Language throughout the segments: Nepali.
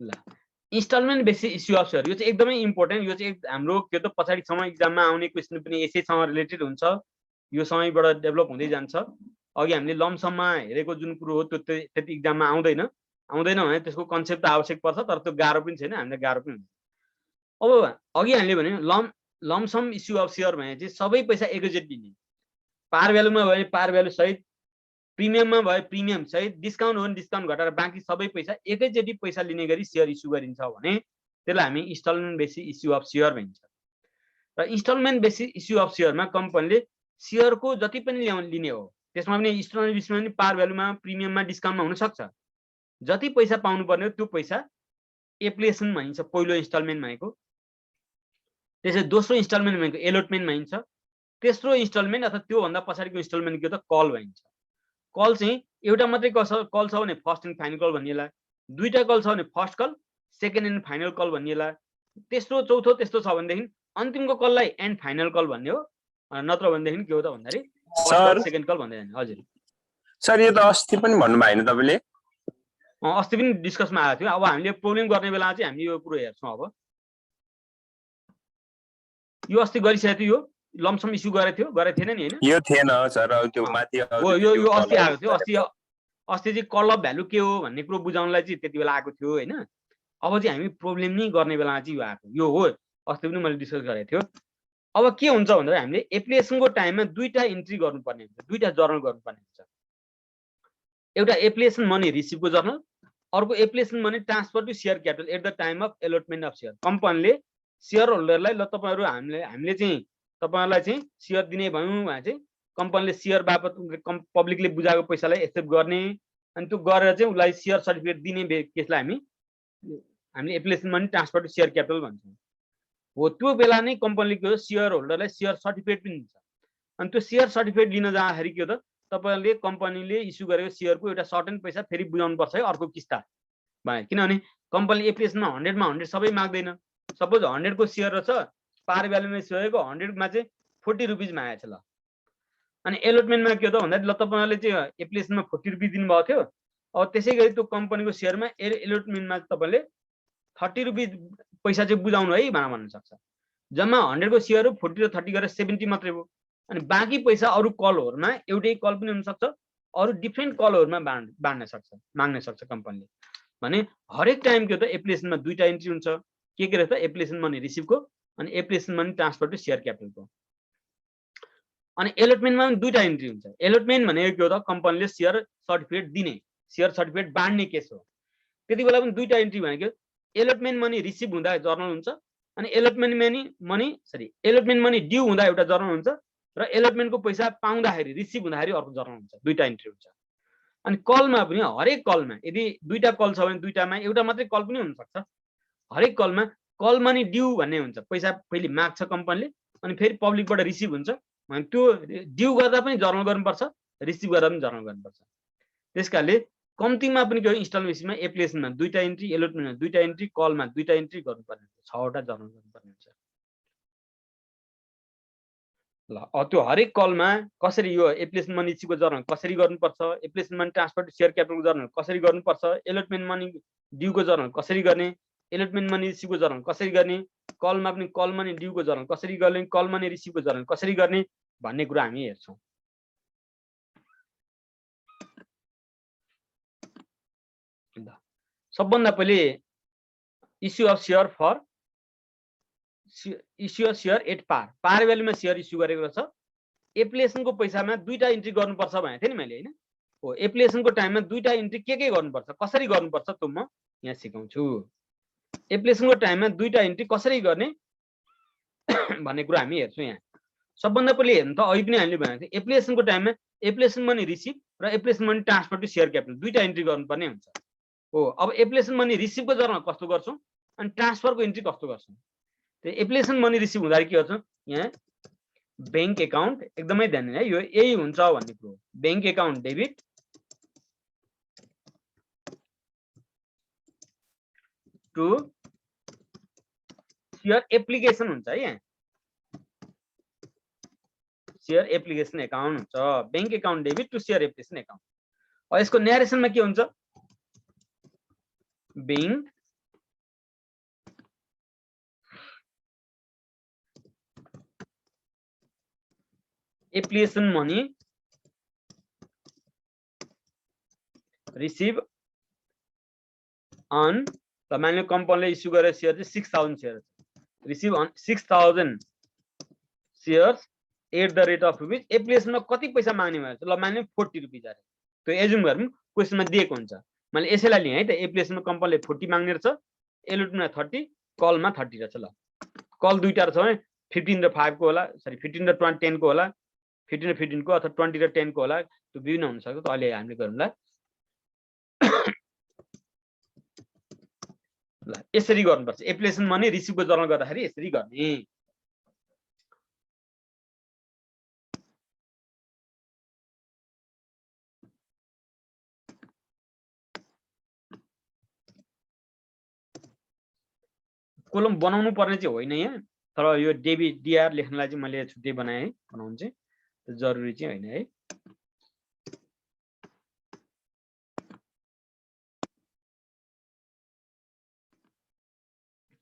ल instalment basis issue of share यो चाहिँ एकदमै इम्पोर्टेन्ट। यो चाहिँ हाम्रो के त पछाडिसम्म एक्जाममा आउने क्वेसन पनि यसैसँग रिलेटेड हुन्छ। यो समयबाट डेभलप हुँदै जान्छ। अघि हामीले लमसममा हेरेको जुन कुरो हो त्यो त्यति एक्जाममा आउँदैन भने त्यसको कन्सेप्ट आवश्यक पर्छ, तर त्यो गाह्रो पनि छैन, हामीलाई गाह्रो पनि हुन्छ। अब अघि हामीले भने लमसम इस्यु अफ सेयर भने चाहिँ सबै पैसा एकैचोटि लिने, पार भ्यालुमा भयो पार भ्यालु सहित, प्रिमियममा भयो प्रिमियम सहित, डिस्काउन्ट हो भने डिस्काउन्ट घटाएर बाँकी सबै पैसा एकैचोटि पैसा लिने गरी सेयर इस्यु गरिन्छ भने त्यसलाई हामी instalment basis issue of share भनिन्छ। र इन्स्टलमेन्ट बेसिस इस्यु अफ सेयरमा कम्पनीले सेयरको जति पनि लिने हो त्यसमा पनि इन्स्टलमेन्ट बेसिसमा पनि पार भ्यालुमा प्रिमियममा डिस्काउन्टमा हुन सक्छ। जति पैसा पाउनु पर्ने हो त्यो पैसा एप्लिकेसन भनिन्छ पहिलो इन्स्टलमेन्ट भनेको। त्यसै दोस्रो इन्स्टलमेन्ट भनेको एलोटमेन्ट भनिन्छ। तेस्रो इन्स्टलमेन्ट अथवा त्योभन्दा पछाडिको इन्स्टलमेन्ट के त कल भनिन्छ। कल चाहिँ एउटा मात्रै कल छ भने फर्स्ट एन्ड फाइनल कल भनिएला, दुईटा कल छ भने first call second and final call भनिएला, तेस्रो चौथो त्यस्तो छ भनेदेखि अन्तिमको कललाई एन्ड फाइनल कल भन्ने हो। नत्र भनेदेखि के हो त भन्दाखेरि फर्स्ट कल सेकेन्ड कल भन्दै जाने। हजुर सर यो त अस्ति पनि भन्नु भएन तपाईले? अस्ति पनि डिस्कसमा आएको थियो। अब हामीले प्रब्लम गर्ने बेला चाहिँ हामी यो कुरो हेर्छौँ। अब यो अस्ति गरिसकेको थियो, यो लमसम इस्यु गरेको थिएन नि हैन? यो थिएन सर, त्यो माथि हो यो अस्ति आएको थियो। अस्ति चाहिँ कल अफ भ्यालु के हो भन्ने कुरो बुझाउनलाई चाहिँ त्यति बेला आएको थियो हैन। अब चाहिँ हामी प्रब्लम नै गर्ने बेलामा चाहिँ यो आएको। यो हो अस्ति पनि मैले डिस्कस गरेको थियो। अब के हुन्छ भन्दा हामीले एप्लिकेसनको टाइममा दुईटा इन्ट्री गर्नुपर्ने हुन्छ, दुईटा जर्नल गर्नुपर्ने हुन्छ। एउटा एप्लिकेसन मनी रिसिभको जर्नल, अर्को application money transfer to share capital at the time of allotment of share. कम्पनीले शेयर होल्डरलाई ल तपाईहरु हामीले चाहिँ तपाईहरुलाई चाहिँ शेयर दिने भयौं भने चाहिँ कम्पनीले शेयर बापत पब्लिकले बुझाएको पैसालाई एक्सेप्ट गर्ने अनि त्यो गरेर चाहिँ उलाई शेयर सर्टिफिकेट दिने केसलाई हामीले application money transfer to share capital भन्छौँ। हो त्यो बेला नै कम्पनीले शेयर होल्डरलाई शेयर सर्टिफिकेट पनि दिन्छ। अनि त्यो शेयर सर्टिफिकेट लिन जाँदाखेरि के हो त तपाईहरुले कम्पनीले इस्यु गरेको शेयरको एउटा सर्टेन पैसा फेरि बुझाउनु पर्छ है अर्को किस्ता भयो। किनभने कम्पनीले एप्लिकेसनमा 100 मा 100 सबै माग्दैन। सपोज 100 को शेयर रहेछ, पार भ्यालुमा सेयरको 100 मा चाहिँ 40 रुपैयाँ मागेछ ल। अनि एलोटमेन्टमा के हो त भन्दा ल तपाईहरुले चाहिँ एप्लिकेसनमा 40 रुपैयाँ दिनुभएको थियो। अब त्यसैगरी त्यो कम्पनीको शेयरमा एलोटमेन्टमा तपाईले 30 रुपैयाँ पैसा चाहिँ बुझाउनु है भन्न सक्छ। जम्मा 100 को शेयर 40 र 30 गरेर 70 मात्रै हो। अनि बाँकी पैसा अरु कलहरुमा एउटै कल पनि हुन सक्छ, अरु डिफरेन्ट कलहरुमा बाँड्न सक्छ, माग्न सक्छ कम्पनीले। भने हरेक टाइम के हो त एप्लिकेसनमा दुईटा इन्ट्री हुन्छ। के रहेछ एप्लिकेसन मनी रिसिभको अनि application money transfer to share क्यापिटलको। अनि एलोटमेन्टमा पनि दुईटा इन्ट्री हुन्छ। एलोटमेन्ट भनेको के हो त कम्पनीले शेयर सर्टिफिकेट दिने, शेयर सर्टिफिकेट बाँड्ने केस हो। त्यति बेला पनि दुईटा इन्ट्री भनेको एलोटमेन्ट मनी रिसिभ हुँदा जर्नल हुन्छ अनि एलोटमेन्ट मनी ड्यू हुँदा एउटा जर्नल हुन्छ र एलोटमेन्टको पैसा पाउँदाखेरि रिसिभ हुँदाखेरि अर्को जर्नल हुन्छ। दुईटा इन्ट्री हुन्छ। अनि कलमा पनि हरेक कलमा यदि दुईटा कल छ भने दुईटामा एउटा मात्रै कल पनि हुन सक्छ। हरेक कलमा कल मनी ड्यू भन्ने हुन्छ। पैसा पहिले माग्छ कम्पनीले अनि फेरि पब्लिकबाट रिसिभ हुन्छ भने त्यो ड्यू गर्दा पनि जर्नल गर्नुपर्छ, रिसिभ गर्दा पनि जर्नल गर्नुपर्छ। त्यसकारणले कम्तीमा पनि के इन्स्टलमेन्टमा एप्लिकेसनमा दुईटा इन्ट्री, एलोटमेन्टमा दुईटा इन्ट्री, कलमा दुईटा इन्ट्री गर्नुपर्ने हुन्छ। 6 वटा जर्नल गर्नुपर्ने हुन्छ। ल त्यो हरेक कलमा कसरी यो एप्लिकेसन मनी इस्युको जर्नल कसरी गर्नुपर्छ, application money transfer to share क्यापिटलको जर्नल कसरी गर्नुपर्छ, एलोटमेन्ट मनी ड्यूको जर्नल कसरी गर्ने, एलोटमेन्ट मनी इस्युको जर्नल कसरी गर्ने, कलमा पनि कल मनी ड्यूको जर्नल कसरी गर्ने, कल मनी रिसिभको जर्नल कसरी गर्ने भन्ने कुरा हामी हेर्छौँ। सबभन्दा पहिले issue of share for issue of share at par भ्यालुमा शेयर इस्यु गरेको छ। एप्लिकेसनको पैसामा दुईटा इन्ट्री गर्नुपर्छ भनेको थिएँ नि मैले हैन। हो एप्लिकेसनको टाइममा दुईटा इन्ट्री के गर्नुपर्छ, कसरी गर्नुपर्छ त्यो म यहाँ सिकाउँछु। एप्लिकेसनको टाइममा दुईटा इन्ट्री कसरी गर्ने भन्ने कुरा हामी हेर्छौँ यहाँ। सबभन्दा पहिले हेर्नु त अहिले पनि हामीले भनेको थियौँ एप्लिकेसनको टाइममा एप्लिकेसन मनी रिसिभ र application money transfer to share capital दुईटा इन्ट्री गर्नुपर्ने हुन्छ। हो अब एप्लिकेसन मनी रिसिभको जर्नल कस्तो गर्छौँ अनि ट्रान्सफरको इन्ट्री कस्तो गर्छौँ। त्यो एप्लिकेसन मनी रिसिभ हुँदाखेरि के गर्छौँ यहाँ बैंक एकाउन्ट एकदमै ध्यान दिनु है, यो यही हुन्छ भन्ने कुरो। Bank account debit to share application हुन्छ है। यहाँ शेयर एप्लिकेसन एकाउन्ट हुन्छ। Bank account debit to share application account. अब यसको न्यारेसनमा के हुन्छ bank application money receive on त मानिलियो कम्पनीले इस्यु गरेर शेयर चाहिँ 6000 share receive on 6000 shares at the rate of rupees एप्लिकेसनमा कति पैसा माग्ने भन्छ ल मानिलियो 40 रुपीज अरे त्यो एजुम गरौँ क्वेशनमा दिएको हुन्छ मैले यसैलाई लिएँ है त एप्लिकेसनमा कम्पनीले 40 माग्ने रहेछ एलोटमेन्टमा 30 कलमा 30 रहेछ ल कल दुईटा रहेछ भने 15 र 5 को होला सरी 15 र 10 को होला 15 र 15 को अथवा 20 र 10 को होला त्यो विभिन्न हुन सक्छ त अहिले हामीले गरौँला ल यसरी गर्नुपर्छ एप्लिकेसन मनी रिसिभको जर्नल गर्दाखेरि यसरी गर्ने कोलम बनाउनु पर्ने चाहिँ होइन यहाँ तर यो डेबिट डिआर लेख्नलाई चाहिँ मैले छुट्टै बनाएँ बनाउनु चाहिँ त्यो जरुरी चाहिँ होइन है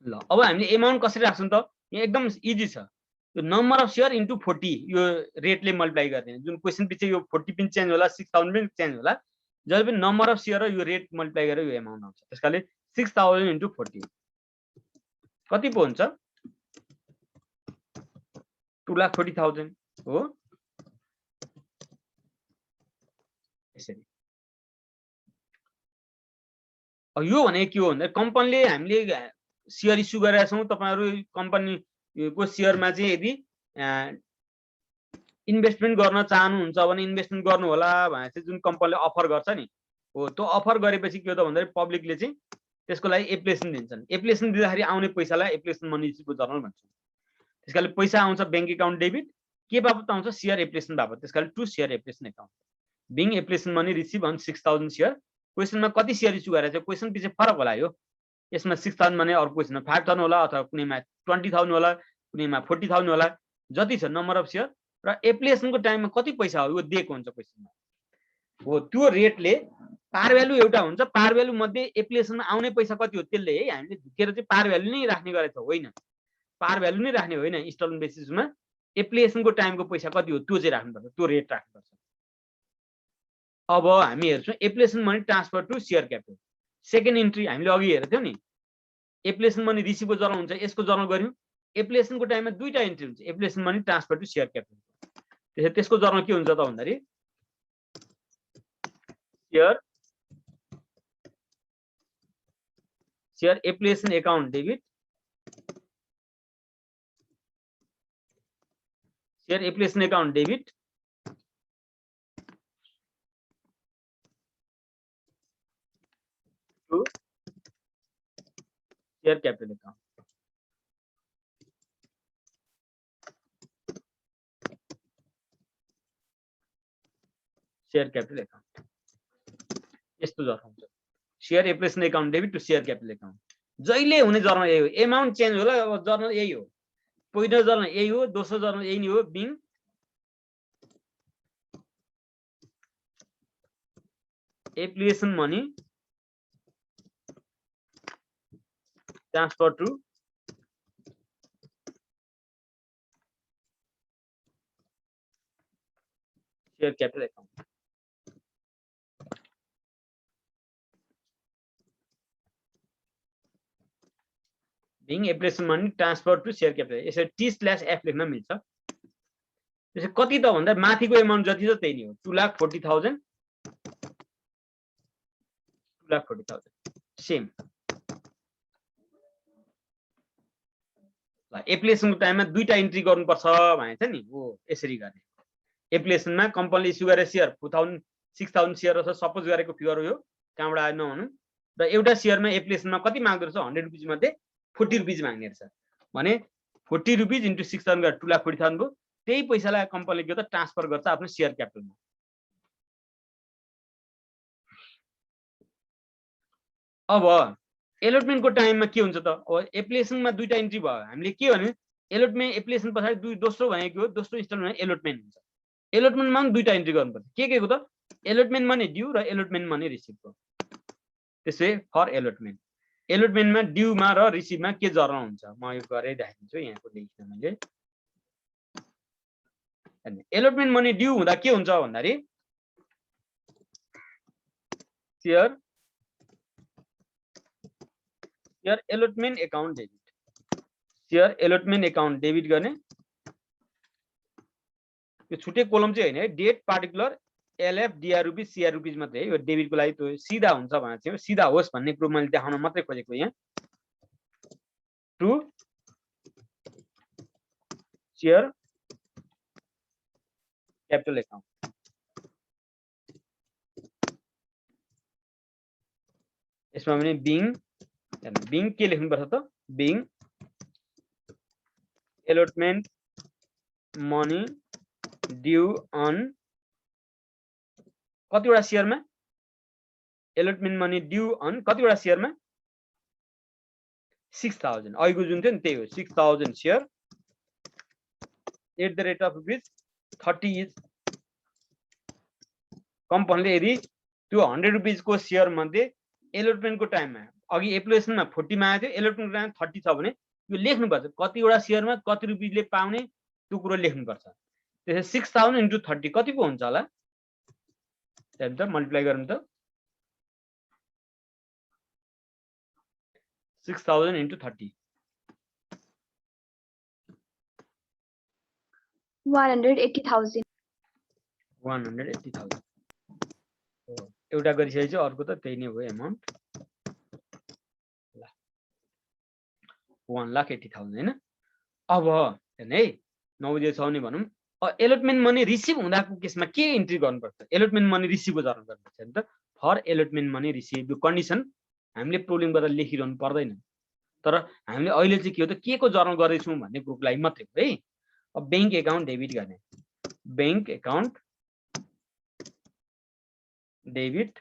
ल अब हामीले एमाउन्ट कसरी राख्छौं त यहाँ एकदम इजी छ यो नम्बर अफ शेयर इन्टु 40 यो रेटले मल्टिप्लाई गर्ने जुन क्वेशन पछि यो 40 पनि चेन्ज होला 6000 पनि चेन्ज होला जहिले पनि नम्बर अफ शेयर र यो रेट मल्टिप्लाई गरेर यो एमाउन्ट आउँछ त्यसकाले 6000 इन्टु 40 कति पो हुन्छ 2,40,000 हो यसरी यो भने के हो भन्दा कम्पनीले हामीले शेयर इस्यु गरेका छौं तपाईहरु कम्पनीको शेयरमा चाहिँ यदि इन्भेस्टमेन्ट गर्न चाहनुहुन्छ भने इन्भेस्टमेन्ट गर्नु होला भने चाहिँ जुन कम्पनीले अफर गर्छ नि हो त्यो अफर गरेपछि के हो त भन्दा पब्लिकले चाहिँ त्यसको लागि एप्लिकेसन दिन्छन् एप्लिकेसन दिँदाखेरि आउने पैसालाई एप्लिकेसन मनी रिसिभको जर्नल भन्छौं त्यसकाले पैसा आउँछ बैंक अकाउन्ट डेबिट के बापत आउँछ शेयर एप्लिकेसन बापत त्यसकाले to share application account being application money receive on 6000 share क्वेशनमा कति शेयर इस्यु गरेछ क्वेशन पछि फरक होला यो यसमा 6000 भने अर्को क्वेशनमा 5000 होला अथवा कुनैमा 20000 होला कुनैमा 40000 होला जति छ नम्बर अफ शेयर र एप्लिकेसनको टाइममा कति पैसा हो यो दिएको हुन्छ क्वेशनमा हो त्यो रेटले पार भ्यालु एउटा हुन्छ पार भ्यालु मध्ये एप्लिकेसनमा आउने पैसा कति हो त्यसले है हामीले झुकेर चाहिँ पार भ्यालु नै राख्ने गरेको होइन पार भ्यालु नै राख्ने होइन इन्स्टलमेन्ट बेसिसमा एप्लिकेसनको टाइमको पैसा कति हो त्यो चाहिँ राख्नुपर्छ त्यो रेट राख्नुपर्छ अब हामी हेर्छौं application money transfer to share capital second entry हामीले अघि हेरेको थियौ नि एप्लिकेसन मनी रिसिभको जर्नल हुन्छ यसको जर्नल गर्यौं एप्लिकेसनको टाइममा दुईटा इन्ट्री हुन्छ application money transfer to share capital त्यसैले त्यसको जर्नल के हुन्छ त भन्दाखेरि share application account debit share application account debit to share capital account share capital account यस्तो जर्नल हुन्छ share application account debit to share capital account जहिले हुने जर्नल यही हो एमाउन्ट चेन्ज होला अब जर्नल यही हो पहिलो जर्नल यही हो दोस्रो जर्नल यही नै हो being application money transfer to share capital account being application money transfer to share capital यसरी T/F लेख्न मिल्छ त्यसै कति त भन्दा माथिको एमाउन्ट जति छ त्यही नै हो 2,40,000 सेम ल एप्लिकेसनको टाइममा दुईटा इन्ट्री गर्नुपर्छ भने चाहिँ नि हो यसरी गर्ने एप्लिकेसनमा कम्पनीले इस्यु गरेर शेयर 6000 शेयर छ सपोज गरेको फिगर हो यो कहाँबाट आयो नभनौं र एउटा शेयरमा एप्लिकेसनमा कति माग्दो रहेछ 100 रुपैयाँ मध्ये 40 रुपैयाँ माग्ने रहेछ भने 40 रुपैयाँ इन्टु 6000 गरेर 2,40,000 को त्यही पैसालाई कम्पनीले के त ट्रान्सफर गर्छ आफ्नो शेयर क्यापिटलमा अब एलोटमेन्टको टाइममा के हुन्छ त अब एप्लिकेसनमा दुईटा इन्ट्री भयो हामीले के भने एलोटमेन्ट एप्लिकेसन पछाडी दोस्रो भनेको दोस्रो इन्स्टलमेन्ट एलोटमेन्ट हुन्छ एलोटमेन्टमा पनि दुईटा इन्ट्री गर्नुपर्छ के को त एलोटमेन्ट मनी ड्यू र एलोटमेन्ट मनी रिसिभको त्यसै फर एलोटमेन्ट एलोटमेन्टमा ड्यूमा र रिसिभमा के जर्नल हुन्छ म यो गरे देखाइदिन्छु यहाँको लेख्न मैले एलोटमेन्ट मनी ड्यू हुँदा के हुन्छ भन्दाखेरि share allotment account debit, share allotment account debit गर्ने। यो छुट्टै कोलम चाहिँ हैन है, date particular LF DR rupees CR rupees मात्रै है। यो डेबिटको लागि त्यो सिधा हुन्छ भने चाहिँ सिधा होस् भन्ने कुरो मैले देखाउन मात्रै खोजेको यहाँ। टु शेयर क्यापिटल एकाउन्ट, यसमा पनि बिङ के लेख्नुपर्छ त, being allotment money due on कतिवटा शेयरमा, एलोटमेन्ट मनी ड्यू अन कतिवटा शेयरमा 6000, अघिको जुन थियो नि त्यही हो 6000 share at the rate of ₹30 each कम्पनीले यदि त्यो 100 रुपीज को शेयर मध्ये एलोटमेन्टको टाइममा अघि एप्लिकेसनमा 40 मा आयो थियो, एलोटमेन्टको टाइम 30 छ भने यो लेख्नुपर्छ कतिवटा शेयरमा कति रुपैयाँले पाउने त्यो कुरो लेख्नुपर्छ। त्यसै 6000 इन्टु 30 कति पो हुन्छ होला, त्यहाँदेखि मल्टिप्लाई गरौँ त। 6000 इन्टु 30 180,000 180,000 एउटा गरिसकेपछि अर्को त त्यही नै हो एमाउन्ट 1,80,000 हैन। अब हेर्नु है 9 बजे छ भने भनौँ एलोटमेन्ट मनी रिसिभ हुँदाको केसमा के इन्ट्री गर्नुपर्छ, एलोटमेन्ट मनी रिसिभको जर्नल गर्नुपर्छ नि त। फर एलोटमेन्ट मनी रिसिभ यो कन्डिसन हामीले प्रोब्लम गरेर लेखिरहनु पर्दैन, तर हामीले अहिले चाहिँ के हो त के को जर्नल गर्दैछौँ भन्ने कुरोको लागि मात्रै हो है। अब बैंक एकाउन्ट डेबिट गर्ने, बैंक एकाउन्ट डेबिट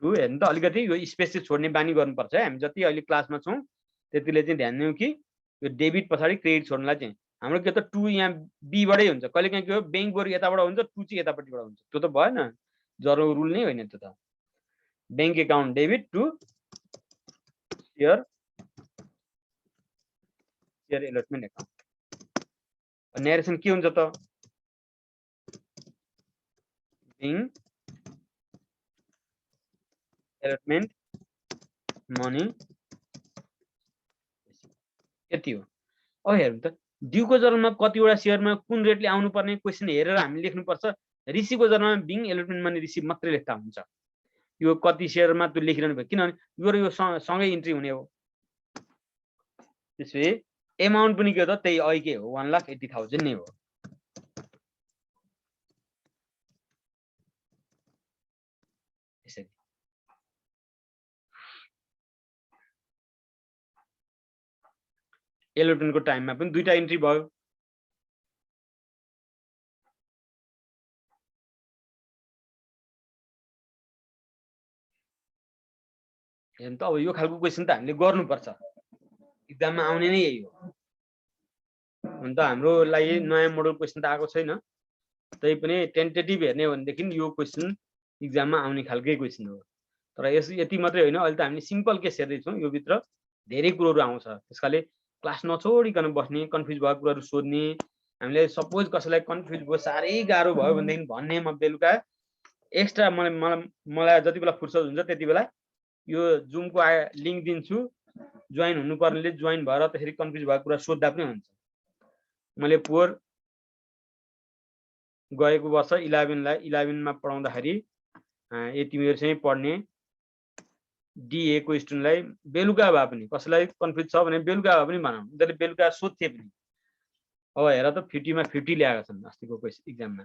टु, हेर्नु त अलिकति यो स्पेस चाहिँ छोड्ने बानी गर्नुपर्छ है। हामी जति अहिले क्लासमा छौँ त्यतिले चाहिँ ध्यान दिउँ कि यो डेबिट पछाडि क्रेडिट छोड्नलाई चाहिँ हाम्रो के त टु यहाँ बीबाटै हुन्छ, कहिलेकाहीँ के हो बैंक बरु यताबाट हुन्छ टु चाहिँ यतापट्टिबाट हुन्छ, त्यो त भएन, जरुरी रुल नै होइन त्यो त। Bank account debit to share allotment account. Narration के हुन्छ त, बैंक एलोटमेन्ट मनी यति हो। अब हेरौँ त ड्यूको जर्नलमा कतिवटा शेयरमा कुन रेटले आउनु पर्ने क्वेसन हेरेर हामीले लेख्नुपर्छ। रिसिभको जर्नलमा बिङ एलोटमेन्ट मनी रिसिभ मात्रै लेख्दा हुन्छ, यो कति शेयरमा त्यो लेखिरहनु भयो किनभने यो र यो सँगै इन्ट्री हुने हो। त्यसै एमाउन्ट पनि के हो त त्यही अघिकै हो 1,80,000 नै हो। यसरी एलोटमेन्टको टाइममा पनि दुईटा इन्ट्री भयो। हेर्नु त अब यो खालको क्वेसन त हामीले गर्नुपर्छ, एक्जाममा आउने नै यही हो। हुन त हाम्रो लागि नयाँ मोडल क्वेसन त आएको छैन, तै पनि टेन्टेटिभ हेर्ने हो भनेदेखि यो क्वेसन एक्जाममा आउने खालकै क्वेसन हो। तर यस यति मात्रै होइन, अहिले त हामीले सिम्पल केस हेर्दैछौँ, यो भित्र धेरै कुरोहरू आउँछ। त्यसकाले क्लास नछोडिकन बस्ने, कन्फ्युज भएको कुराहरू सोध्ने। हामीले सपोज कसैलाई कन्फ्युज भयो साह्रै गाह्रो भयो भनेदेखि भन्ने म बेलुका एक्स्ट्रा मलाई जति बेला फुर्सद हुन्छ त्यति बेला यो जुमको लिङ्क दिन्छु, जोइन हुनुपर्नेले जोइन भएर त्यसरी कन्फ्युज भएको कुरा सोद्धा पनि हुन्छ। मैले पोहोर गएको वर्ष 11मा पढाउँदाखेरि तिमीहरू चाहिँ पढ्ने डिए को स्टुडेन्टलाई बेलुका भए पनि कसैलाई कन्फ्युज छ भने बेलुका भए पनि भनौँ, उनीहरूले बेलुका सोध्थे पनि। अब हेर त 50 मा 50 ल्याएका छन् अस्तिको एक्जाममा,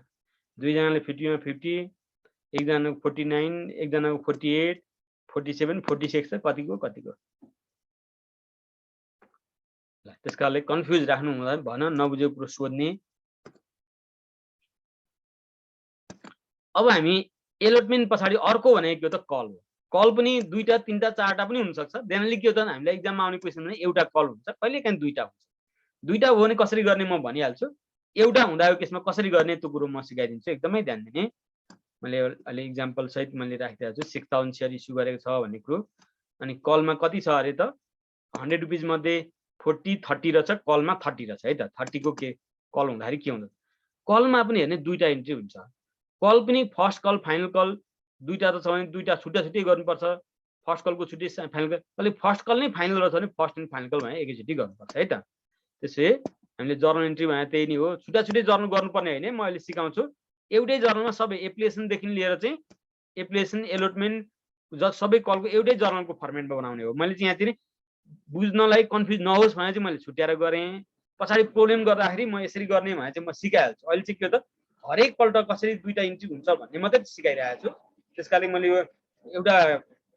दुईजनाले 50 मा 50, एकजनाको 49, एकजनाको 48, 47, 46 छ, कतिको त्यसकाले कन्फ्युज राख्नु हुँदैन, भन नबुझेको कुरो सोध्ने। अब हामी एलोटमेन्ट पछाडि अर्को भनेको त कल हो। कल पनि दुईटा तीनटा चारटा पनि हुन सक्छ। जेनरली के हो त हामीलाई एक्जाममा आउने क्वेसन भने एउटा कल हुन्छ, कहिलेकाहीँ दुईटा हुन्छ। दुईटा हो भने कसरी गर्ने म भनिहाल्छु, एउटा हुँदाको केसमा कसरी गर्ने त्यो कुरो म सिकाइदिन्छु, एकदमै ध्यान दिने। मैले अहिले इक्जाम्पल सहित मैले राखिदिएको छु 6000 शेयर इस्यु गरेको छ भन्ने कुरो। अनि कलमा कति छ अरे त 100 रुपीज मध्ये 40 30 रहेछ, कलमा 30 रहेछ है त। 30 को के कल हुँदाखेरि के हुन्छ, कलमा पनि हेर्ने दुईटा इन्ट्री हुन्छ। कल पनि फर्स्ट कल फाइनल कल दुईटा त छ भने दुईटा छुट्टा छुट्टै गर्नुपर्छ। फर्स्ट कलको छुट्टै फाइनल कल, अहिले फर्स्ट कल नै फाइनल रहेछ भने फर्स्ट एन्ड फाइनल कल भने एकैचोटि गर्नुपर्छ है त। त्यसै हामीले जर्नल इन्ट्री भने त्यही नै हो, छुट्टा छुट्टै जर्नल गर्नुपर्ने होइन। म अहिले सिकाउँछु एउटै जर्नलमा सबै एप्लिकेसनदेखि लिएर चाहिँ एप्लिकेसन एलोटमेन्ट सबै कलको एउटै जर्नलको फर्मेटमा बनाउने हो। मैले चाहिँ यहाँतिर बुझ्नलाई कन्फ्युज नहोस् भने चाहिँ मैले छुट्याएर गरेँ। पछाडि प्रब्लम गर्दाखेरि म यसरी गर्ने भने चाहिँ म सिकाइहाल्छु। अहिले चाहिँ के त हरेकपल्ट कसरी दुईटा इन्ट्री हुन्छ भन्ने मात्रै सिकाइरहेको छु। त्यसकाले मैले यो एउटा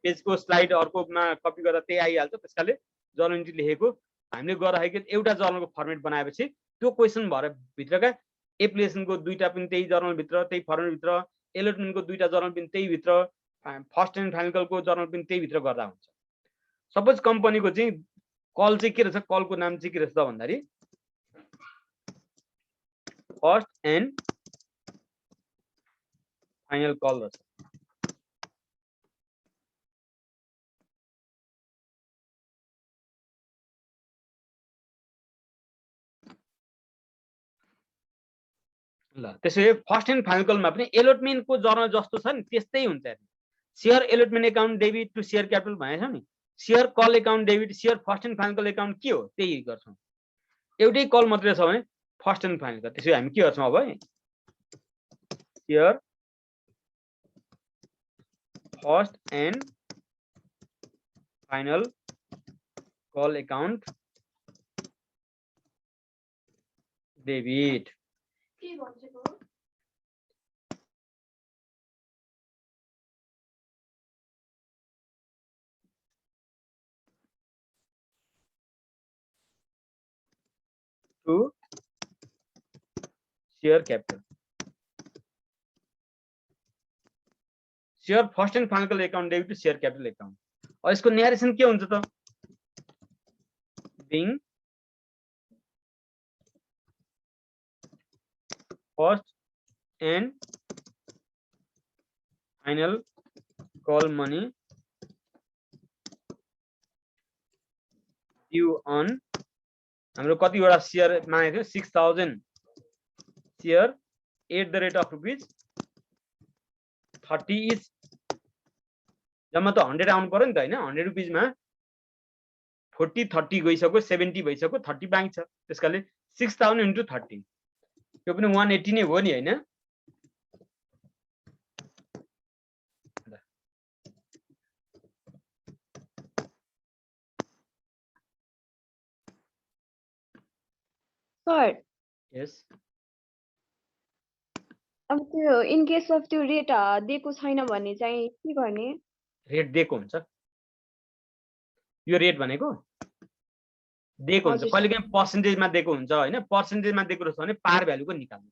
पेजको स्लाइड अर्कोमा कपी गर्दा त्यही आइहाल्छ। त्यसकाले जर्नल इन्ट्री लेखेको हामीले गर्दाखेरि एउटा जर्नलको फर्मेट बनाएपछि त्यो क्वेसन भएर भित्रका एप्लिकेसनको दुईटा पनि त्यही जर्नलभित्र त्यही फर्मेटभित्र, एलोटमेन्टको दुईटा जर्नल पनि त्यही भित्र, फर्स्ट एन्ड फाइनल कलको जर्नल पनि त्यही भित्र गर्दा हुन्छ। सपोज कम्पनीको चाहिँ कल चाहिँ के रहेछ, कलको नाम चाहिँ के रहेछ त भन्दाखेरि फर्स्ट एन्ड फाइनल कल रहेछ। ल त्यसै फर्स्ट एन्ड फाइनल कलमा पनि एलोटमेन्टको जर्नल जस्तो छ नि त्यस्तै हुन्छ। Share allotment account debit to share capital भनेको छ नि, share call account debit, share first and final call account के हो त्यही गर्छौँ। एउटै कल मात्रै छ भने फर्स्ट एन्ड फाइनल कल। त्यसै हामी के गर्छौँ अब share first and final call account debit. To share capital, share first and final call account debit to share capital account. और इसको नरेशन के हुन्छ त being first and final call money due on हाम्रो कतिवटा शेयर मागेको थियो 6000 share at the rate of rupees 30 each जम्मा त 100 आउनु पर्यो नि त हैन। 100 रुपीज मा 40 30 गइसक्यो 70 भइसक्यो 30 बाँकी छ। त्यसकाले 6000 into 30 त्यो पनि 180 नै हो नि हैन। सर यस अब त्यो इन केस अफ त्यो रेट दिएको छैन भने चाहिँ के गर्ने? रेट दिएको हुन्छ, यो रेट भनेको दिएको हुन्छ। कहिलेकाहीँ पर्सेन्टेजमा दिएको हुन्छ हैन। पर्सेन्टेजमा दिएको रहेछ भने पार भ्यालुको निकाल्नु,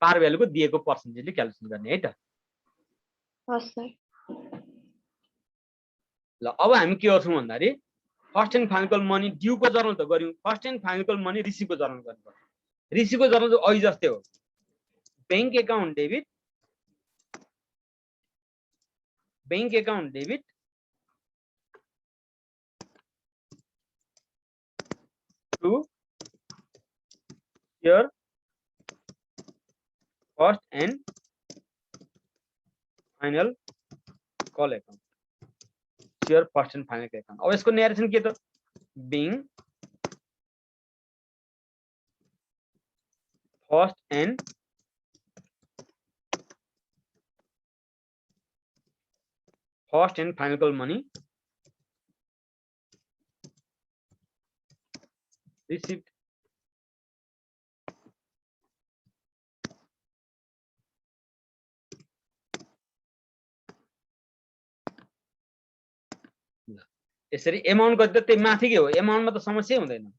पार भ्यालुको दिएको पर्सेन्टेजले क्याल्कुलेसन गर्ने है त। हस् सर। ल अब हामी के गर्छौं भन्दाखेरि first and final call money ड्यूको जर्नल त गर्यौं, first and final call money रिसिभको जर्नल गर्नुपर्छ। रिसिभको जर्नल चाहिँ अहिले जस्तै हो, bank account debit, bank account debit to share first and final call account, share first and final account. अब यसको नरेसन के त being first and final call money received यसरी एमाउन्ट गर्दा त्यही माथिकै हो, एमाउन्टमा त समस्या हुँदैन।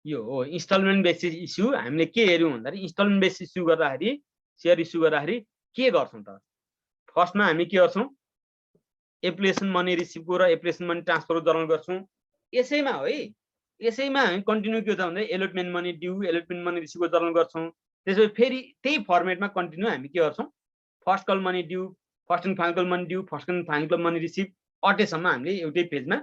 यो हो इन्स्टलमेन्ट बेसिस इस्यु। हामीले के हेर्यौं भन्दाखेरि इन्स्टलमेन्ट बेसिस इस्यु गर्दाखेरि सेयर इस्यु गर्दाखेरि के गर्छौँ त? फर्स्टमा हामी के गर्छौँ? एप्लिकेसन मनी रिसिभको र एप्लिकेसन मनी ट्रान्सफरको जर्नल गर्छौँ। यसैमा है, यसैमा हामी कन्टिन्यू के हुन्छ भन्दा allotment money due, allotment money रिसिभको जर्नल गर्छौँ। त्यसपछि फेरि त्यही फर्मेटमा कन्टिन्यू हामी के गर्छौँ? First call money due, first and final call money due, first and final call money receive अटेसम्म हामीले एउटै पेजमा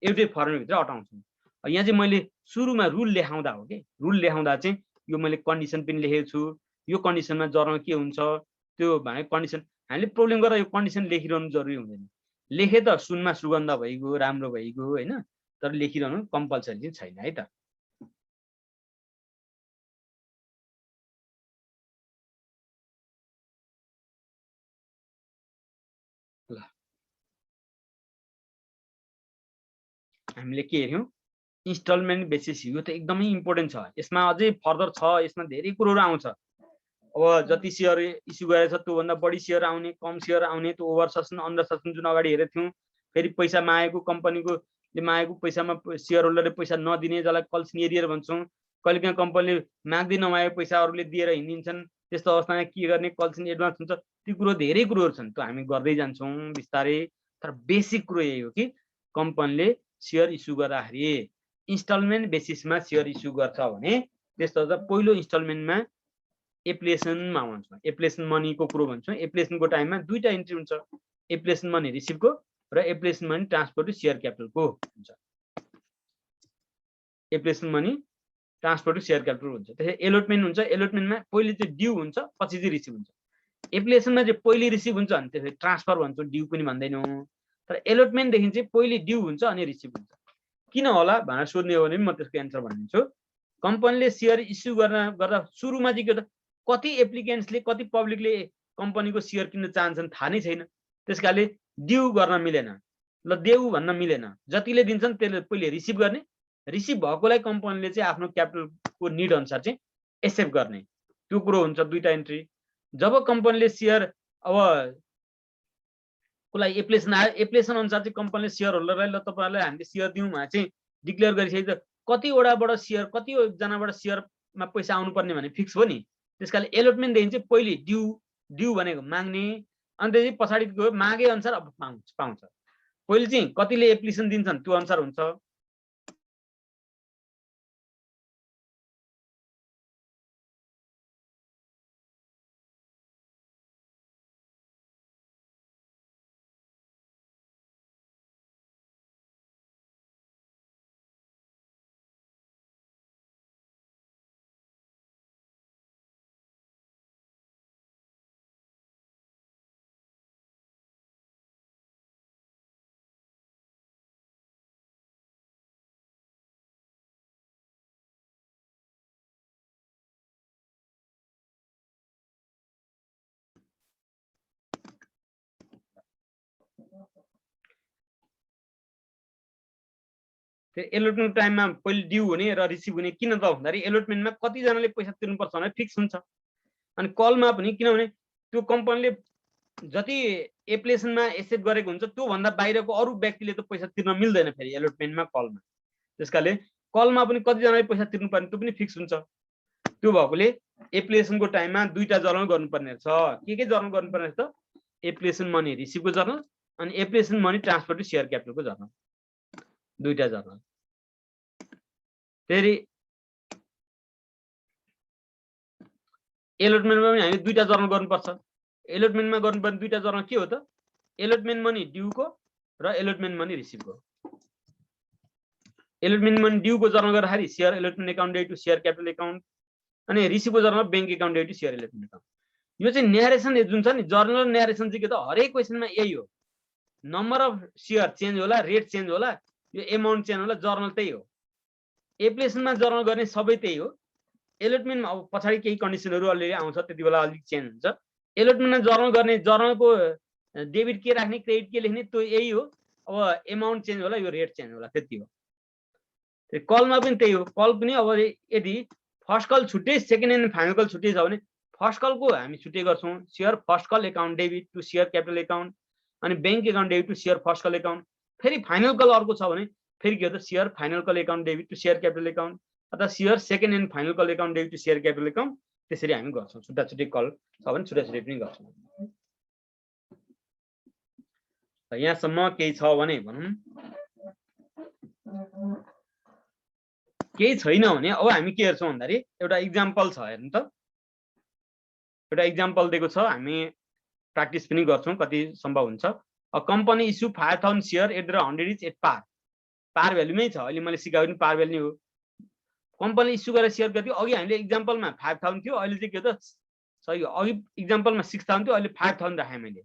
एउटै फर्मेटभित्र अटाउँछौँ। यहाँ चाहिँ मैले सुरुमा रुल लेखाउँदा हो कि, रुल लेखाउँदा चाहिँ यो मैले कन्डिसन पनि लेखेको छु। यो कन्डिसनमा जर्नल के हुन्छ त्यो भने कन्डिसन हामीले प्रब्लम गरेर यो कन्डिसन लेखिरहनु जरुरी हुँदैन। लेखे त सुनमा सुगन्ध भइगयो, राम्रो भइगयो होइन, तर लेखिरहनु कम्पलसरी चाहिँ छैन है त। ल हामीले के हेर्यौँ? Instalment basis. यो त एकदमै इम्पोर्टेन्ट छ। यसमा अझै फर्दर छ, यसमा धेरै कुरोहरू आउँछ। अब जति सेयर इस्यु गरेछ त्योभन्दा बढी सेयर आउने, कम सेयर आउने, त्यो ओभर सब्सक्रिप्सन अन्डर सब्सक्रिप्सन जुन अगाडि हेरेको थियौँ। फेरि पैसा मागेको कम्पनीले मागेको पैसामा सेयर होल्डरले पैसा नदिने, जसलाई कल्सन एरियर भन्छौँ। कहिलेकाहीँ कम्पनीले माग्दै नमागेको पैसा अरूले दिएर हिँडिन्छन्। त्यस्तो अवस्थामा के गर्ने, कल्सन एडभान्स हुन्छ। ती कुरो धेरै कुरोहरू छन्, त्यो हामी गर्दै जान्छौँ बिस्तारै। तर बेसिक कुरो यही हो कि कम्पनीले सेयर इस्यु गर्दाखेरि इन्स्टलमेन्ट बेसिसमा सेयर इस्यु गर्छ भने त्यस्तो त पहिलो इन्स्टलमेन्टमा एप्लिकेसनमा भन्छौँ, एप्लिकेसन मनीको कुरो भन्छौँ। एप्लिकेसनको टाइममा दुईटा इन्ट्री हुन्छ, एप्लिकेसन मनी रिसिभको र application money transfer to share क्यापिटलको हुन्छ। Application money transfer to share capital हुन्छ। त्यसै एलोटमेन्ट हुन्छ। एलोटमेन्टमा पहिले चाहिँ ड्यू हुन्छ, पछि चाहिँ रिसिभ हुन्छ। एप्लिकेसनमा चाहिँ पहिले रिसिभ हुन्छ अनि त्यसपछि ट्रान्सफर भन्छौँ, ड्यू पनि भन्दैनौँ। तर एलोटमेन्टदेखि चाहिँ पहिले ड्यू हुन्छ अनि रिसिभ हुन्छ। किन होला भनेर सोध्ने हो भने म त्यसको एन्सर भनिदिन्छु। कम्पनीले सेयर इस्यु गर्दा सुरुमा चाहिँ के त कति एप्लिकेन्ट्सले, कति पब्लिकले कम्पनीको सेयर किन्न चाहन्छन् थाहा नै छैन। त्यस कारणले ड्यू गर्न मिलेन, ल देऊ भन्न मिलेन। जतिले दिन्छन् त्यसले पहिले रिसिभ गर्ने, रिसिभ भएकोलाई कम्पनीले चाहिँ आफ्नो क्यापिटलको निड अनुसार चाहिँ एक्सेप्ट गर्ने, त्यो कुरो हुन्छ। दुईटा इन्ट्री। जब कम्पनीले सेयर अब कोलाई एप्लिकेसन आयो, एप्लिकेसन अनुसार चाहिँ कम्पनीले सेयर होल्डरलाई ल तपाईँहरूलाई हामीले सेयर दिउँ भने चाहिँ डिक्लेयर गरिसकेको छ। कतिवटाबाट सेयर, कतिजनाबाट सेयरमा पैसा आउनुपर्ने भने फिक्स हो नि। त्यस कारणले एलोटमेन्टदेखि चाहिँ पहिले ड्यू भनेको माग्ने, अनि त्यसपछि पछाडि गयो मागे अनुसार अब पाउँछ। पहिले चाहिँ कतिले एप्लिकेसन दिन्छन् त्यो अनुसार हुन्छ। एलोटमेन्ट टाइममा पहिले ड्यू हुने र रिसिभ हुने किन त भन्दाखेरि एलोटमेन्टमा कतिजनाले पैसा तिर्नुपर्छ भनेर फिक्स हुन्छ। अनि कलमा पनि किनभने त्यो कम्पनीले जति एप्लिकेसनमा एक्सेप्ट गरेको हुन्छ त्योभन्दा बाहिरको अरू व्यक्तिले त पैसा तिर्न मिल्दैन फेरि एलोटमेन्टमा, कलमा। त्यस कारणले कलमा पनि कतिजनाले पैसा तिर्नुपर्ने त्यो पनि फिक्स हुन्छ। त्यो भएकोले एप्लिकेसनको टाइममा दुईटा जर्नल गर्नुपर्ने रहेछ। के जर्नल गर्नुपर्ने रहेछ त? एप्लिकेसन मनी रिसिभको जर्नल अनि application money transfer to share क्यापिटलको जर्नल, दुईटा जर्नल। फेरि एलोटमेन्टमा पनि हामी दुईटा जर्नल गर्नुपर्छ। एलोटमेन्टमा गर्नुपर्ने दुईटा जर्नल के हो त? एलोटमेन्ट मनी ड्यूको र एलोटमेन्ट मनी रिसिभको। एलोटमेन्ट मनी ड्यूको जर्नल गर्दाखेरि share allotment account debit to share capital account, अनि रिसिभको journal bank account debit to share allotment account. यो चाहिँ न्यारेसन जुन छ नि, जर्नल न्यारेसन चाहिँ के त हरेक क्वेसनमा यही हो। नम्बर अफ सेयर चेन्ज होला, रेट चेन्ज होला, यो एमाउन्ट चेन्ज होला, जर्नल त्यही हो। एप्लिकेसनमा जर्नल गर्ने सबै त्यही हो। एलोटमेन्टमा अब पछाडि केही कन्डिसनहरू अलरेडी आउँछ, त्यति बेला अलिक चेन्ज हुन्छ। एलोटमेन्टमा जर्नल गर्ने, जर्नलको डेबिट के राख्ने, क्रेडिट के लेख्ने, त्यो यही हो। अब एमाउन्ट चेन्ज होला, यो रेट चेन्ज होला, त्यति हो। कलमा पनि त्यही हो। कल पनि अब यदि फर्स्ट कल छुट्टै, सेकेन्ड एन्ड फाइनल कल छुट्टै छ भने फर्स्ट कलको हामी छुट्टै गर्छौँ, share first call account debit to share capital account, अनि bank account debit to share first call account. फेरि फाइनल कल अर्को छ भने फेरि के हो त? Share final call account debit to share capital account, अथवा share second and final call account debit to share capital account, त्यसरी हामी गर्छौँ। छुट्टा छुट्टै कल छ भने छुट्टा छुट्टै पनि गर्छौँ। यहाँसम्म केही छ भने भनौँ, केही छैन भने अब हामी के हेर्छौँ भन्दाखेरि एउटा इक्जाम्पल छ हेर्नु त। एउटा इक्जाम्पल दिएको छ, हामी प्र्याक्टिस पनि गर्छौँ कति सम्भव हुन्छ। A company issue 5000 share at the 100 each at par. Par भ्यालुमै छ, अहिले मैले सिकाएको पनि पार भ्यालु हो। कम्पनी इस्यु गरेर सेयर कति, अघि हामीले इक्जाम्पलमा 5000 थियो, अहिले चाहिँ के त सही हो, अघि इक्जाम्पलमा 6000 थियो, अहिले 5000 राखेँ मैले।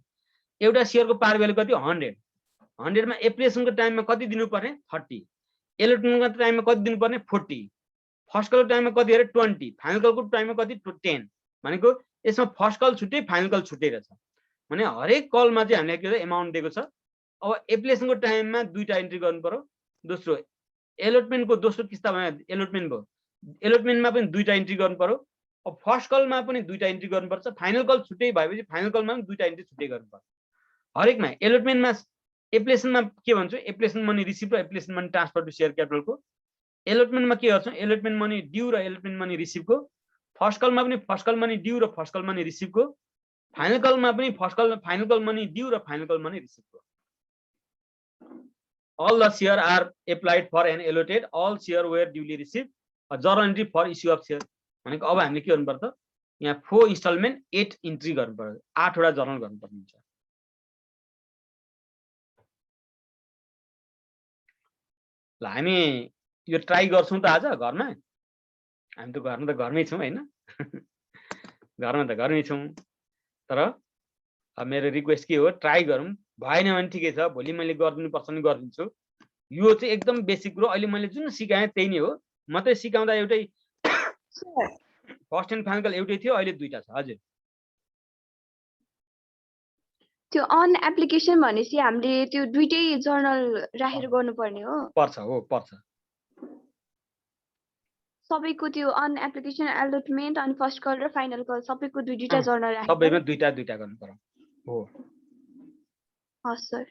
एउटा सेयरको पार भ्यालु कति 100। 100 मा एप्लिकेसनको टाइममा कति दिनुपर्ने 30, एलोटमेन्टको टाइममा कति दिनुपर्ने 40, फर्स्ट कलको टाइममा कति अरे 20, फाइनल कलको टाइममा कति 10। भनेको यसमा फर्स्ट कल छुट्टै फाइनल कल छुट्टै रहेछ। भने हरेक कलमा चाहिँ हामीले के एमाउन्ट दिएको छ। अब एप्लिकेसनको टाइममा दुईटा इन्ट्री गर्नु पर्यो, दोस्रो एलोटमेन्टको दोस्रो किस्तामा एलोटमेन्ट भयो, एलोटमेन्टमा पनि दुईटा इन्ट्री गर्नु पर्यो। अब फर्स्ट कलमा पनि दुईटा इन्ट्री गर्नुपर्छ, फाइनल कल छुट्टै भएपछि फाइनल कलमा पनि दुईटा इन्ट्री छुट्टै गर्नुपर्छ। हरेकमा एलोटमेन्टमा एप्लिकेसनमा के भन्छु, एप्लिकेसन मनी रिसिभ र application money transfer to share क्यापिटलको। एलोटमेन्टमा के गर्छौँ, एलोटमेन्ट मनी ड्यू र एलोटमेन्ट मनी रिसिभको। फर्स्ट कलमा पनि फर्स्ट कल मनी ड्यू र फर्स्ट कल मनी रिसिभको। फाइनल कलमा पनि first call final call money due र फाइनल कल मनी रिसिभको। All the share are applied for and allotted. All share were duly received. A journal entry for issue of share. भनेको अब हामीले के गर्नु पर्छ, यहाँ 4 इन्स्टलमेन्ट 8 इन्ट्री गर्नु पर्छ, 8 वटा जर्नल गर्नु पर्ने हुन्छ। ल हामी यो ट्राई गर्छौँ त आज घरमा। हामी त घरमै छौँ हैन, घरमा त घरमै छौँ। तर मेरो रिक्वेस्ट के हो, ट्राई गरौँ, भएन भने ठिकै छ, भोलि मैले गरिदिनु पर्छ भने गरिदिन्छु। यो चाहिँ एकदम बेसिक कुरो, अहिले मैले जुन सिकाएँ त्यही नै हो। मात्रै सिकाउँदा एउटै फर्स्ट एन्ड फाइनल कल एउटै थियो, अहिले दुईटा छ। हजुर, त्यो अन एप्लिकेसन भनेपछि हामीले त्यो दुईटै जर्नल राखेर गर्नुपर्ने हो। पर्छ हो, पर्छ। सबैको त्यो अन एप्लिकेसन एलोटमेन्ट अनि फर्स्ट कल र फाइनल कल सबैको दुईटा जर्नल राखेर सबैमा दुईटा गर्नु पर्यो हो। हस् सर।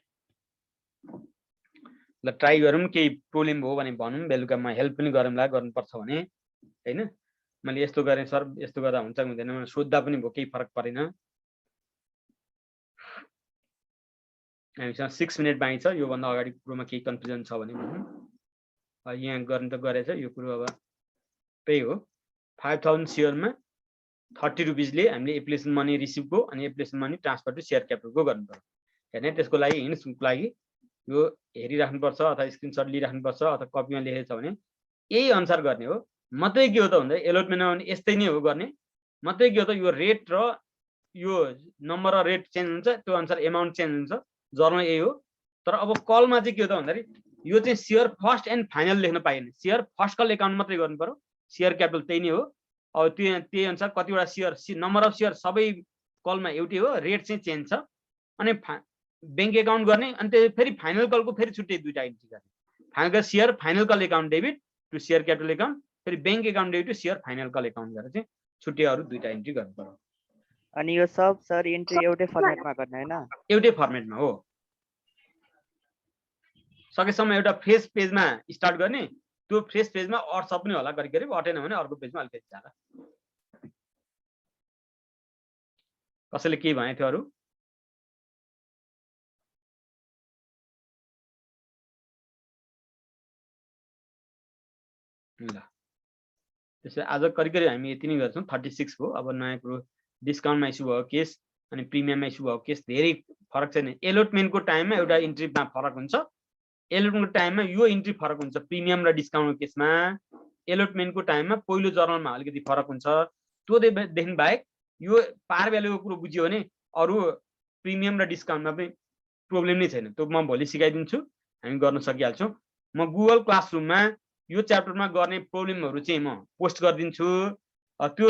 ल ट्राई गरौँ, केही प्रब्लम हो भने भनौँ, बेलुका म हेल्प पनि गरौँला, गर्नुपर्छ भने हैन। मैले यस्तो गरेँ सर, यस्तो गर्दा हुन्छ हुँदैन, मलाई सोध्दा पनि भयो, केही फरक परेन। हामीसँग 6 मिनट बाँकी छ। योभन्दा अगाडि कुरोमा केही कन्फ्युजन छ भने भनौँ। यहाँ गर्नु त गरेछ यो कुरो। अब त्यही हो, 5000 सेयरमा 30 रुपिसले हामीले एप्लिकेसन मनी रिसिभको अनि application money transfer to share क्यापिटलको गर्नु पर्यो। हेर्ने त्यसको लागि हिन्ट्सको लागि यो हेरिराख्नुपर्छ अथवा स्क्रिनसट लिइराख्नुपर्छ अथवा कपीमा लेखेको छ भने यही अनुसार गर्ने हो। मात्रै के हो त भन्दा एलोटमेन्टमा पनि यस्तै नै हो गर्ने। मात्रै के हो त यो रेट र यो नम्बर र रेट चेन्ज हुन्छ, त्यो अनुसार एमाउन्ट चेन्ज हुन्छ, जर्नल यही हो। तर अब कलमा चाहिँ के हो त भन्दाखेरि यो चाहिँ सेयर फर्स्ट एन्ड फाइनल लेख्न पाइएन, सेयर फर्स्ट कल एकाउन्ट मात्रै गर्नु पर्यो। सेयर क्यापिटल त्यही नै हो। अब त्यही अनुसार कतिवटा सेयर नम्बर अफ सेयर सबै कलमा एउटै हो, रेट चाहिँ चेन्ज छ। अनि बैंक एकाउन्ट गर्ने, अनि त्यो फेरि फाइनल कलको फेरि छुट्टै दुईटा इन्ट्री गर्ने। Final call share final call account debit to share capital account, फेरि bank account debit to share final call account गरेर चाहिँ छुट्टै अरू दुईटा इन्ट्री गर्नु पर्यो। अनि यो सब सर इन्ट्री एउटै फर्मेटमा गर्ने हैन? एउटै फर्मेटमा हो। सकेसम्म एउटा फ्रेस पेजमा स्टार्ट गर्ने, त्यो फ्रेस पेजमा अट सब पनि होला गरी अटेन भने अर्को पेजमा अलिकति जाला। कसैले के भनेको थियो अरू? ल त्यसो आज करिब हामी यति नै गर्छौँ। 36 हो। अब नयाँ कुरो डिस्काउन्टमा इस्यु भयो केस अनि प्रिमियममा इस्यु भयो केस धेरै फरक छैन। एलोटमेन्टको टाइममा एउटा इन्ट्रीमा फरक हुन्छ, एलोटमेन्टको टाइममा यो इन्ट्री फरक हुन्छ। प्रिमियम र डिस्काउन्टको केसमा एलोटमेन्टको टाइममा पहिलो जर्नलमा अलिकति फरक हुन्छ। त्योदेखि बाहेक यो पार भ्यालुको कुरो बुझ्यो भने अरू प्रिमियम र डिस्काउन्टमा पनि प्रब्लम नै छैन। त्यो म भोलि सिकाइदिन्छु, हामी गर्न सकिहाल्छौँ। म गुगल क्लासरुममा यो च्याप्टरमा गर्ने प्रब्लमहरू चाहिँ म पोस्ट गरिदिन्छु। त्यो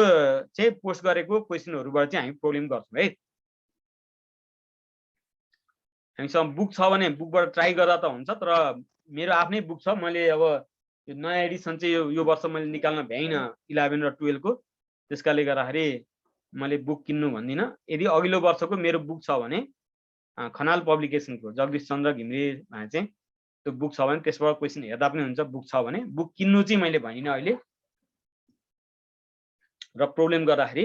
चाहिँ पोस्ट गरेको क्वेसनहरूबाट चाहिँ हामी प्रब्लम गर्छौँ है। हामीसँग बुक छ भने बुकबाट ट्राई गर्दा त हुन्छ, तर मेरो आफ्नै बुक छ। मैले अब यो नयाँ एडिसन चाहिँ यो वर्ष मैले निकाल्न भ्याइनँ 11 र 12 को, त्यसकाले गर्दाखेरि मैले बुक किन्नु भन्दिनँ। यदि अघिल्लो वर्षको मेरो बुक छ भने खनाल पब्लिकेसनको जगदीश चन्द्र घिमिरे चाहिँ त्यो बुक छ भने त्यसबाट क्वेसन हेर्दा पनि हुन्छ। बुक छ भने बुक किन्नु चाहिँ मैले भनिनँ अहिले। र प्रब्लम गर्दाखेरि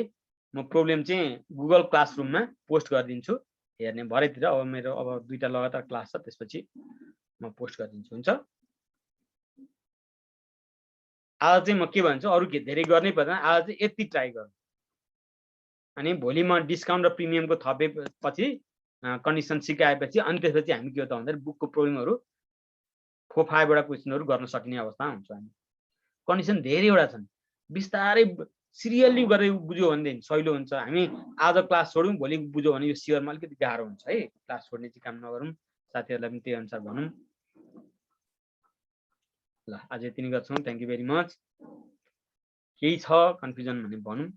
म प्रब्लम चाहिँ गुगल क्लासरुममा पोस्ट गरिदिन्छु हेर्ने भरेतिर। अब मेरो अब 2टा लगातार क्लास छ त्यसपछि म पोस्ट गरिदिन्छु हुन्छ। आज चाहिँ म के भन्छु अरु के धेरै गर्नै पर्दैन आज चाहिँ यति ट्राई गर्नु अनि भोलि म डिस्काउन्ट र प्रिमियमको थपेपछि कन्डिसन सिकाएपछि अनि त्यसपछि हामी के हो त भन्दाखेरि बुकको प्रब्लमहरु 4-5 वटा क्वेशनहरु गर्न सकिने अवस्थामा हुन्छ हामी। कन्डिसन धेरैवटा छन् बिस्तारै सिरियली गरेर बुझ्यो भने सजिलो हुन्छ। हामी आज क्लास छोडौँ भोलि बुझ्यो भने यो सियरमा अलिकति गाह्रो हुन्छ है। क्लास छोड्ने चाहिँ काम नगरौँ साथीहरुलाई पनि त्यही अनुसार भनौँ ल। आज यति नै गर्छौं। Thank you very much. केही छ कन्फ्युजन भने भनौँ।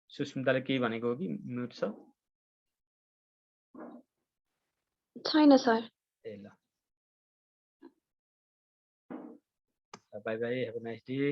सुस्मिताले केही भनेको हो कि म्युट छ? छैन सर। ए ल by by, have a nice day.